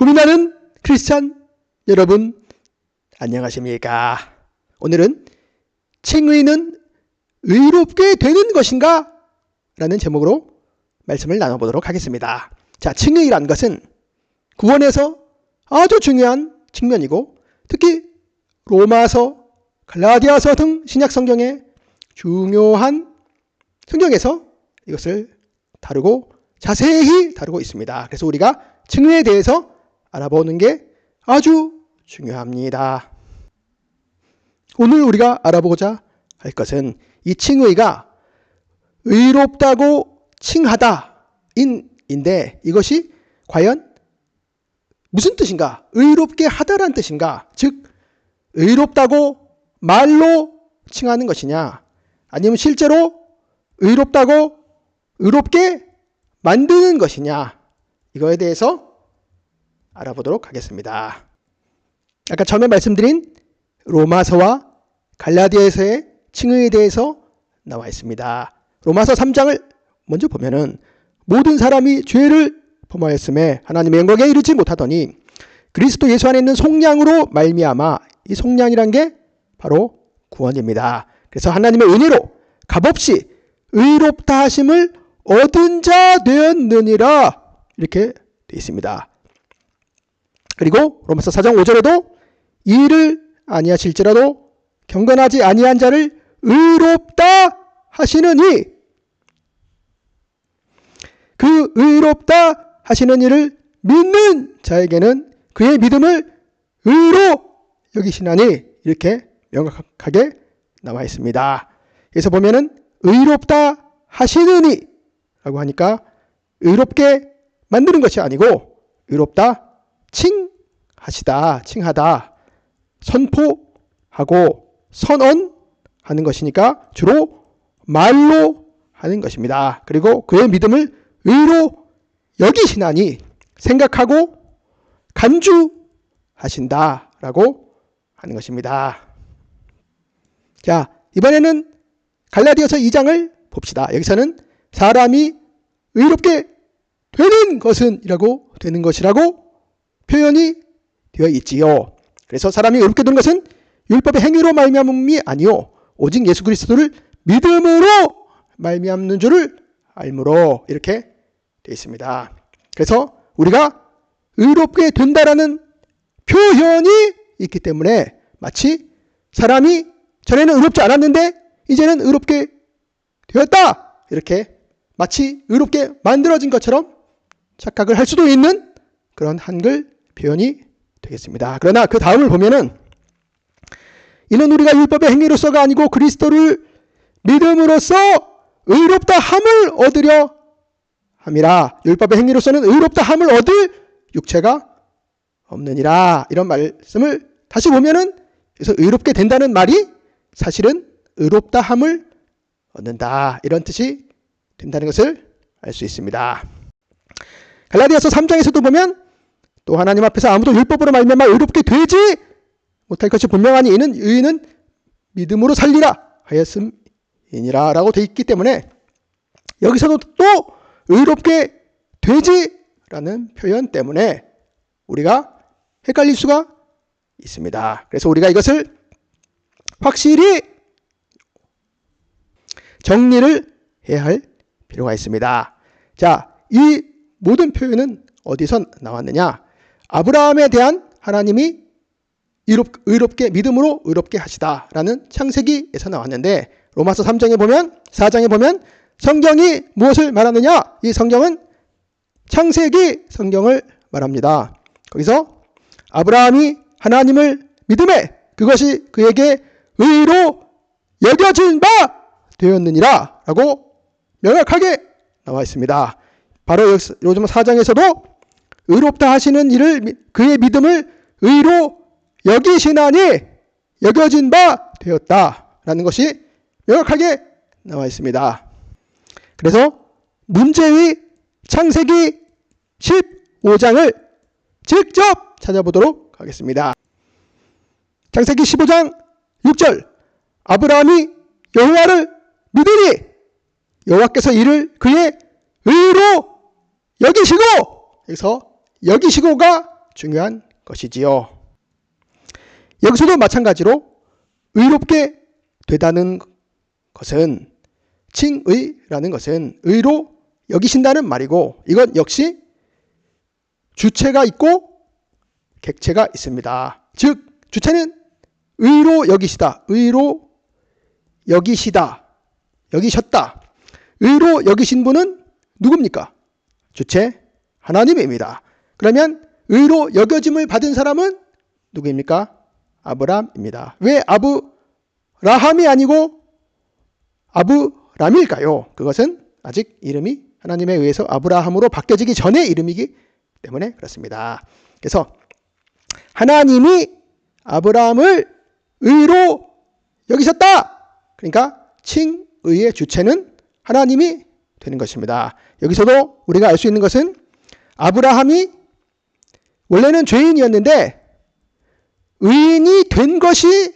고민하는 크리스찬 여러분, 안녕하십니까? 오늘은 칭의는 의롭게 되는 것인가? 라는 제목으로 말씀을 나눠보도록 하겠습니다. 자, 칭의란 것은 구원에서 아주 중요한 측면이고, 특히 로마서, 갈라디아서 등 신약 성경의 중요한 성경에서 이것을 다루고 자세히 다루고 있습니다. 그래서 우리가 칭의에 대해서 알아보는 게 아주 중요합니다. 오늘 우리가 알아보고자 할 것은 이 칭의가 의롭다고 칭하다인데, 이것이 과연 무슨 뜻인가? 의롭게 하다란 뜻인가? 즉 의롭다고 말로 칭하는 것이냐, 아니면 실제로 의롭다고 의롭게 만드는 것이냐, 이거에 대해서 알아보도록 하겠습니다. 아까 처음에 말씀드린 로마서와 갈라디아서의 칭의에 대해서 나와 있습니다. 로마서 3장을 먼저 보면은 모든 사람이 죄를 범하였음에 하나님의 영광에 이르지 못하더니 그리스도 예수 안에 있는 속량으로 말미암아, 이 속량이란 게 바로 구원입니다. 그래서 하나님의 은혜로 값없이 의롭다 하심을 얻은 자 되었느니라, 이렇게 되어 있습니다. 그리고 로마서 4장 5절에도 이를 아니하실지라도 경건하지 아니한 자를 의롭다 하시느니, 그 의롭다 하시는 이를 믿는 자에게는 그의 믿음을 의로 여기시나니, 이렇게 명확하게 나와 있습니다. 그래서 보면은 의롭다 하시느니 라고 하니까 의롭게 만드는 것이 아니고 의롭다 칭하다, 선포하고 선언하는 것이니까 주로 말로 하는 것입니다. 그리고 그의 믿음을 의로 여기시나니, 생각하고 간주하신다라고 하는 것입니다. 자, 이번에는 갈라디아서 2장을 봅시다. 여기서는 사람이 의롭게 되는 것은 되는 것이라고 표현이 되어 있지요. 그래서 사람이 의롭게 되는 것은 율법의 행위로 말미암음이 아니요 오직 예수 그리스도를 믿음으로 말미암는 줄을 알므로, 이렇게 되어 있습니다. 그래서 우리가 의롭게 된다라는 표현이 있기 때문에 마치 사람이 전에는 의롭지 않았는데 이제는 의롭게 되었다, 이렇게 마치 의롭게 만들어진 것처럼 착각을 할 수도 있는 그런 한글 표현이 되겠습니다. 그러나 그 다음을 보면은 이는 우리가 율법의 행위로서가 아니고 그리스도를 믿음으로써 의롭다 함을 얻으려 함이라. 율법의 행위로서는 의롭다 함을 얻을 육체가 없느니라. 이런 말씀을 다시 보면은, 그래서 의롭게 된다는 말이 사실은 의롭다 함을 얻는다, 이런 뜻이 된다는 것을 알 수 있습니다. 갈라디아서 3장에서도 보면 또 하나님 앞에서 아무도 율법으로 말미암아 의롭게 되지 못할 것이 분명하니 이는 의인은 믿음으로 살리라 하였음이니라 라고 되어 있기 때문에, 여기서도 또 의롭게 되지라는 표현 때문에 우리가 헷갈릴 수가 있습니다. 그래서 우리가 이것을 확실히 정리를 해야 할 필요가 있습니다. 자, 이 모든 표현은 어디서 나왔느냐? 아브라함에 대한 하나님이 의롭게, 믿음으로 의롭게 하시다라는 창세기에서 나왔는데, 로마서 3장에 보면, 4장에 보면 성경이 무엇을 말하느냐? 이 성경은 창세기 성경을 말합니다. 거기서 아브라함이 하나님을 믿음에 그것이 그에게 의로 여겨진 바 되었느니라 라고 명확하게 나와 있습니다. 바로 요즘 4장에서도 의롭다 하시는 이를, 그의 믿음을 의로 여기시나니 여겨진 바 되었다라는 것이 명확하게 나와 있습니다. 그래서 문제의 창세기 15장을 직접 찾아보도록 하겠습니다. 창세기 15장 6절, 아브라함이 여호와를 믿으니 여호와께서 이를 그의 의로 여기시고, 여기서 여기시고가 중요한 것이지요. 여기서도 마찬가지로 의롭게 되다는 것은 칭의라는 것은 의로 여기신다는 말이고 이건 역시 주체가 있고 객체가 있습니다. 즉 주체는 의로 여기시다, 의로 여기시다, 여기셨다. 의로 여기신 분은 누굽니까? 주체 하나님입니다. 그러면 의로 여겨짐을 받은 사람은 누구입니까? 아브람입니다. 왜 아브라함이 아니고 아브람일까요? 그것은 아직 이름이 하나님에 의해서 아브라함으로 바뀌어지기 전의 이름이기 때문에 그렇습니다. 그래서 하나님이 아브라함을 의로 여기셨다. 그러니까 칭의의 주체는 하나님이 되는 것입니다. 여기서도 우리가 알 수 있는 것은 아브라함이 원래는 죄인이었는데 의인이 된 것이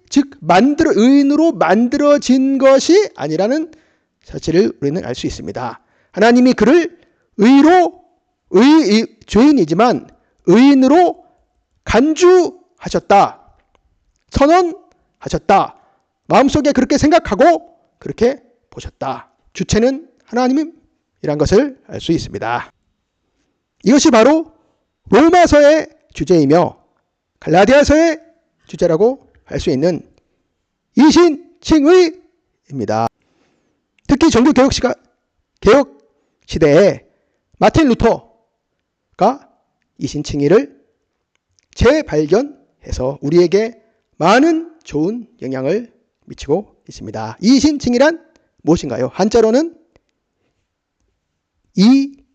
즉 의인으로 만들어진 것이 아니라는 사실을 우리는 알 수 있습니다. 하나님이 그를 죄인이지만 의인으로 간주하셨다. 선언하셨다. 마음속에 그렇게 생각하고 그렇게 보셨다. 주체는 하나님이란 것을 알 수 있습니다. 이것이 바로 로마서의 주제이며 갈라디아서의 주제라고 할 수 있는 이신칭의입니다. 특히 종교개혁 시대에 마틴 루터가 이신칭의를 재발견해서 우리에게 많은 좋은 영향을 미치고 있습니다. 이신칭의란 무엇인가요? 한자로는 이신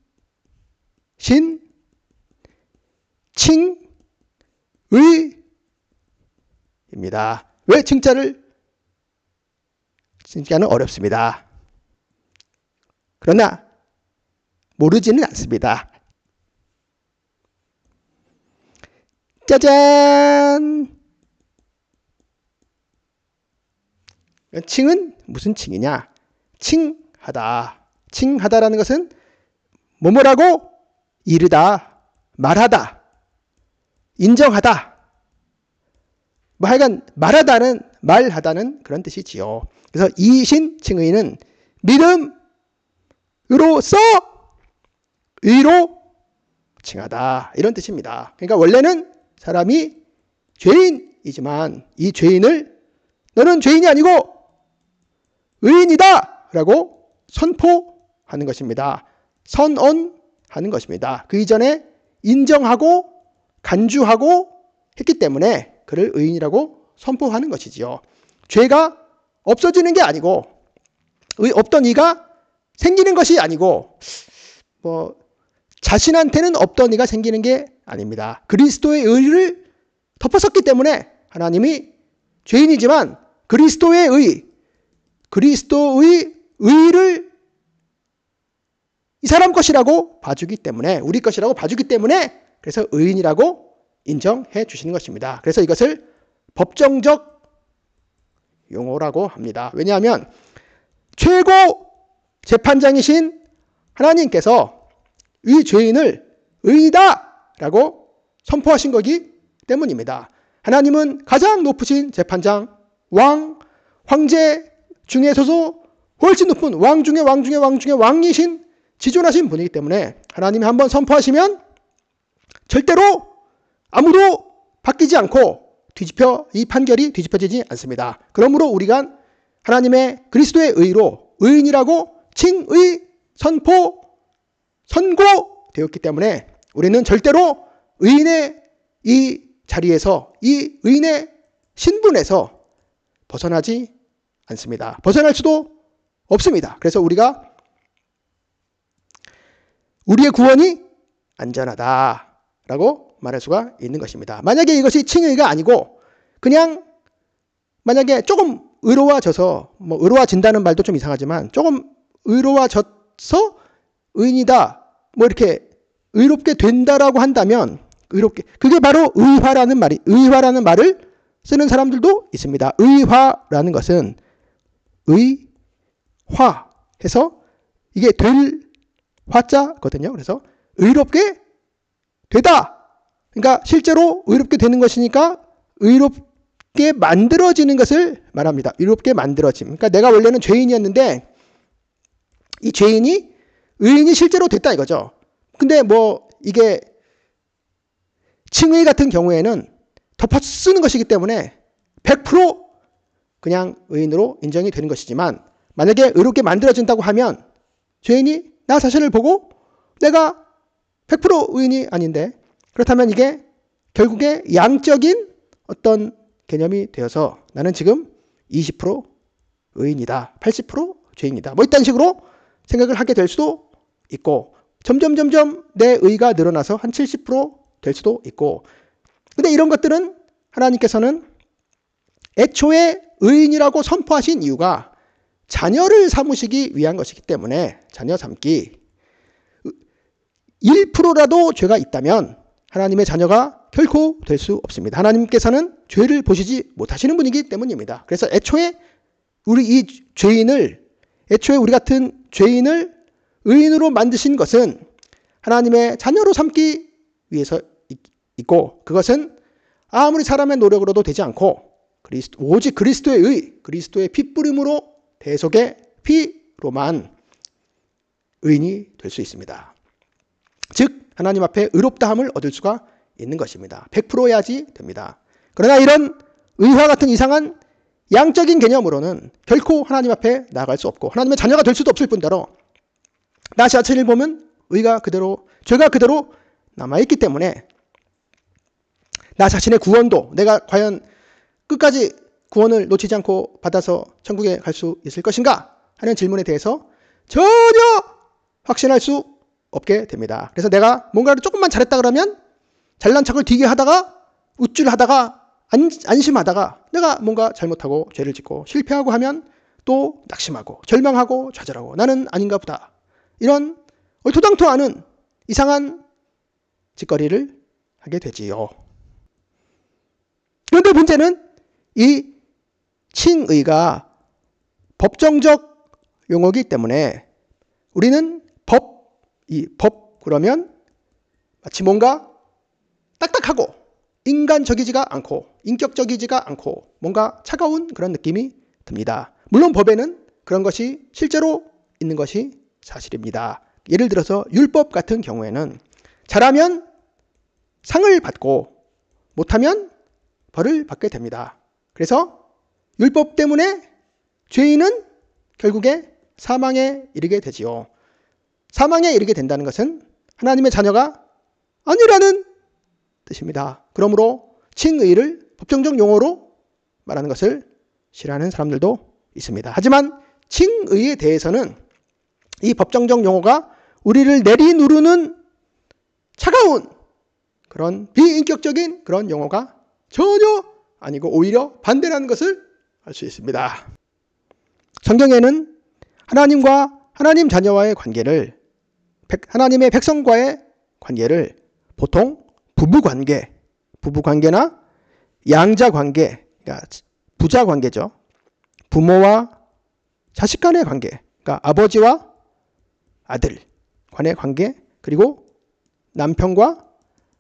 칭의입니다. 왜 칭자는 어렵습니다. 그러나 모르지는 않습니다. 짜잔! 칭은 무슨 칭이냐? 칭하다. 칭하다라는 것은 뭐뭐라고 이르다, 말하다, 인정하다. 뭐 하여간 말하다는 그런 뜻이지요. 그래서 이신칭의는 믿음으로써 의로 칭하다 이런 뜻입니다. 그러니까 원래는 사람이 죄인이지만 이 죄인을 너는 죄인이 아니고 의인이다 라고 선포하는 것입니다. 선언하는 것입니다. 그 이전에 인정하고 간주하고 했기 때문에 그를 의인이라고 선포하는 것이지요. 죄가 없어지는 게 아니고 없던 이가 생기는 것이 아니고 자신한테는 없던 이가 생기는 게 아닙니다. 그리스도의 의를 덮어섰기 때문에 하나님이 죄인이지만 그리스도의 의를 이 사람 것이라고 봐주기 때문에 우리 것이라고 봐주기 때문에 그래서 의인이라고 인정해 주시는 것입니다. 그래서 이것을 법정적 용어라고 합니다. 왜냐하면 최고 재판장이신 하나님께서 이 죄인을 의이다 라고 선포하신 거기 때문입니다. 하나님은 가장 높으신 재판장, 황제 중에서도 훨씬 높은 왕 중에 왕이신 지존하신 분이기 때문에 하나님이 한번 선포하시면 절대로 아무도 바뀌지 않고 이 판결이 뒤집혀지지 않습니다. 그러므로 우리가 하나님의 그리스도의 의로 의인이라고 선고되었기 때문에 우리는 절대로 의인의 이 자리에서 이 의인의 신분에서 벗어나지 않습니다. 벗어날 수도 없습니다. 그래서 우리의 구원이 안전하다라고 말할 수가 있는 것입니다. 만약에 이것이 칭의가 아니고 그냥 만약에 조금 의로워진다는 말도 좀 이상하지만 조금 의로워져서 의인이다 이렇게 의롭게 된다라고 한다면 그게 바로 의화라는 말을 쓰는 사람들도 있습니다. 의화라는 것은 의화해서 이게 될 화자거든요. 그래서 의롭게 되다. 그러니까 실제로 의롭게 되는 것이니까 의롭게 만들어지는 것을 말합니다. 의롭게 만들어짐. 그러니까 내가 원래는 죄인이었는데 이 죄인이 의인이 실제로 됐다 이거죠. 근데 뭐 이게 칭의 같은 경우에는 덮어 쓰는 것이기 때문에 100% 그냥 의인으로 인정이 되는 것이지만 만약에 의롭게 만들어진다고 하면 죄인이 나 자신을 보고 내가 100% 의인이 아닌데 그렇다면 이게 결국에 양적인 어떤 개념이 되어서 나는 지금 20% 의인이다. 80% 죄인이다. 뭐 이딴 식으로 생각을 하게 될 수도 있고 점점 내 의가 늘어나서 한 70% 될 수도 있고 근데 이런 것들은 하나님께서는 애초에 의인이라고 선포하신 이유가 자녀를 삼으시기 위한 것이기 때문에 자녀 삼기 1%라도 죄가 있다면 하나님의 자녀가 결코 될 수 없습니다. 하나님께서는 죄를 보시지 못하시는 분이기 때문입니다. 그래서 애초에 우리 같은 죄인을 의인으로 만드신 것은 하나님의 자녀로 삼기 위해서 있고 그것은 아무리 사람의 노력으로도 되지 않고 오직 그리스도의 의, 그리스도의 핏부림으로 대속의 피로만 의인이 될 수 있습니다. 즉 하나님 앞에 의롭다함을 얻을 수가 있는 것입니다. 100%야지 됩니다. 그러나 이런 의와 같은 이상한 양적인 개념으로는 결코 하나님 앞에 나아갈 수 없고 하나님의 자녀가 될 수도 없을 뿐더러 나 자신을 보면 죄가 그대로 남아있기 때문에 나 자신의 구원도 내가 과연 끝까지 구원을 놓치지 않고 받아서 천국에 갈 수 있을 것인가 하는 질문에 대해서 전혀 확신할 수 없게 됩니다. 그래서 내가 뭔가를 조금만 잘했다 그러면 잘난 척을 되게 하다가 우쭐하다가 안심하다가 내가 뭔가 잘못하고 죄를 짓고 실패하고 하면 또 낙심하고 절망하고 좌절하고 나는 아닌가 보다. 이런 얼토당토 않은 이상한 짓거리를 하게 되지요. 그런데 문제는 이 칭의가 법정적 용어이기 때문에 우리는 법 그러면 마치 뭔가 딱딱하고 인간적이지가 않고 인격적이지가 않고 뭔가 차가운 그런 느낌이 듭니다. 물론 법에는 그런 것이 실제로 있는 것이 사실입니다. 예를 들어서 율법 같은 경우에는 잘하면 상을 받고 못하면 벌을 받게 됩니다. 그래서 율법 때문에 죄인은 결국에 사망에 이르게 되지요. 사망에 이르게 된다는 것은 하나님의 자녀가 아니라는 뜻입니다. 그러므로 칭의를 법정적 용어로 말하는 것을 싫어하는 사람들도 있습니다. 하지만 칭의에 대해서는 이 법정적 용어가 우리를 내리누르는 차가운 그런 비인격적인 그런 용어가 전혀 아니고 오히려 반대라는 것을 알 수 있습니다. 성경에는 하나님과 하나님 자녀와의 관계를 하나님의 백성과의 관계를 보통 부부관계나 양자관계, 그러니까 부자관계죠. 부모와 자식 간의 관계, 그러니까 아버지와 아들 간의 관계, 그리고 남편과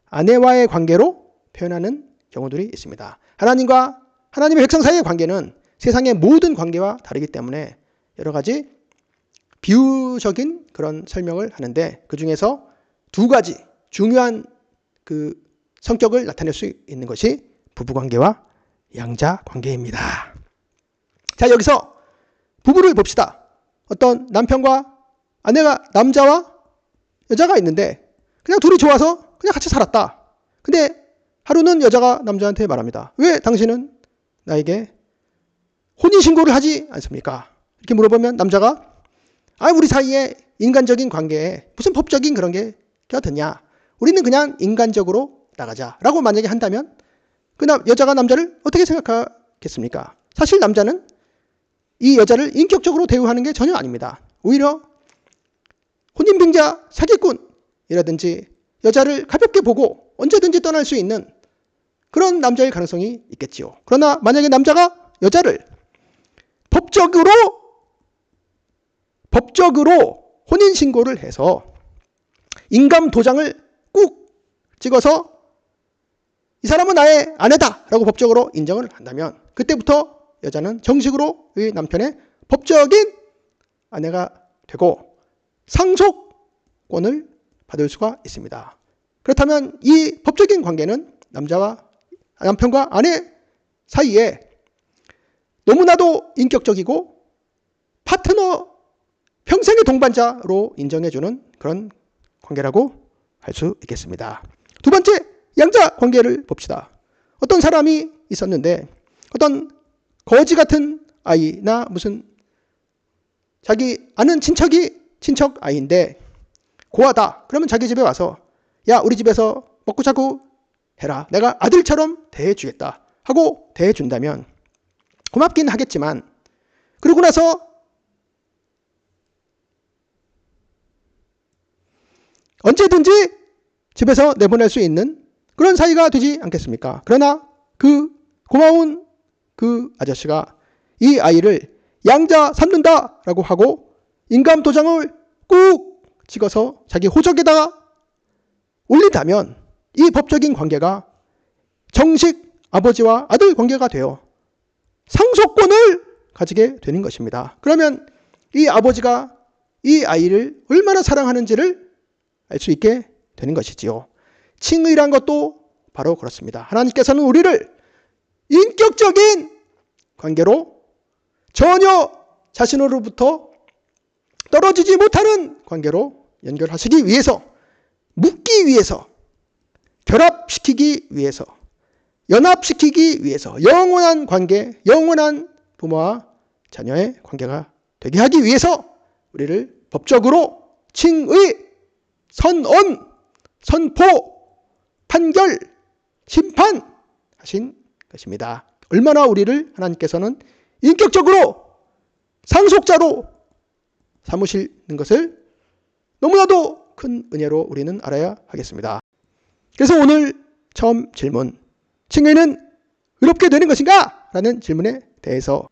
아내와의 관계로 표현하는 경우들이 있습니다. 하나님과 하나님의 백성 사이의 관계는 세상의 모든 관계와 다르기 때문에 여러 가지 비유적인 그런 설명을 하는데 그 중에서 두 가지 중요한 그 성격을 나타낼 수 있는 것이 부부관계와 양자관계입니다. 자, 여기서 부부를 봅시다. 어떤 남편과 아내가 남자와 여자가 있는데 그냥 둘이 좋아서 그냥 같이 살았다. 근데 하루는 여자가 남자한테 말합니다. 왜 당신은 나에게 혼인신고를 하지 않습니까? 이렇게 물어보면 남자가 우리 사이에 인간적인 관계에 무슨 법적인 그런 게 껴드냐. 우리는 그냥 인간적으로 나가자라고 만약에 한다면 그 여자가 남자를 어떻게 생각하겠습니까? 사실 남자는 이 여자를 인격적으로 대우하는 게 전혀 아닙니다. 오히려 혼인빙자 사기꾼이라든지 여자를 가볍게 보고 언제든지 떠날 수 있는 그런 남자일 가능성이 있겠지요. 그러나 만약에 남자가 여자를 법적으로 혼인신고를 해서 인감 도장을 꾹 찍어서 이 사람은 나의 아내다 라고 법적으로 인정을 한다면 그때부터 여자는 정식으로 이 남편의 법적인 아내가 되고 상속권을 받을 수가 있습니다. 그렇다면 이 법적인 관계는 남편과 아내 사이에 너무나도 인격적이고 파트너 평생의 동반자로 인정해주는 그런 관계라고 할 수 있겠습니다. 두 번째, 양자 관계를 봅시다. 어떤 사람이 있었는데 어떤 거지 같은 아이나 무슨 자기 아는 친척 아이인데 고하다. 그러면 자기 집에 와서 야, 우리 집에서 먹고 자고 해라. 내가 아들처럼 대해주겠다 하고 대해준다면 고맙긴 하겠지만 그러고 나서 언제든지 집에서 내보낼 수 있는 그런 사이가 되지 않겠습니까? 그러나 그 고마운 그 아저씨가 이 아이를 양자 삼는다라고 하고 인감 도장을 꾹 찍어서 자기 호적에다가 올린다면 이 법적인 관계가 정식 아버지와 아들 관계가 되어 상속권을 가지게 되는 것입니다. 그러면 이 아버지가 이 아이를 얼마나 사랑하는지를 알 수 있게 되는 것이지요. 칭의란 것도 바로 그렇습니다. 하나님께서는 우리를 인격적인 관계로 전혀 자신으로부터 떨어지지 못하는 관계로 연결하시기 위해서, 묶기 위해서, 결합시키기 위해서, 연합시키기 위해서 영원한 관계, 영원한 부모와 자녀의 관계가 되게 하기 위해서 우리를 법적으로 칭의, 선언, 선포, 판결, 심판하신 것입니다. 얼마나 우리를 하나님께서는 인격적으로 상속자로 삼으시는 것을 너무나도 큰 은혜로 우리는 알아야 하겠습니다. 그래서 오늘 처음 질문, 칭의는 의롭게 되는 것인가? 라는 질문에 대해서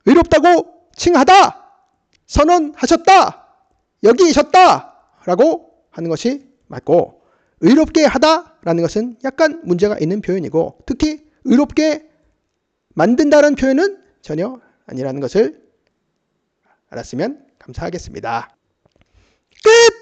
의롭다고 칭하다, 선언하셨다, 여기셨다 라고 하는 것이 맞고 의롭게 하다라는 것은 약간 문제가 있는 표현이고 특히 의롭게 만든다는 표현은 전혀 아니라는 것을 알았으면 감사하겠습니다. 끝!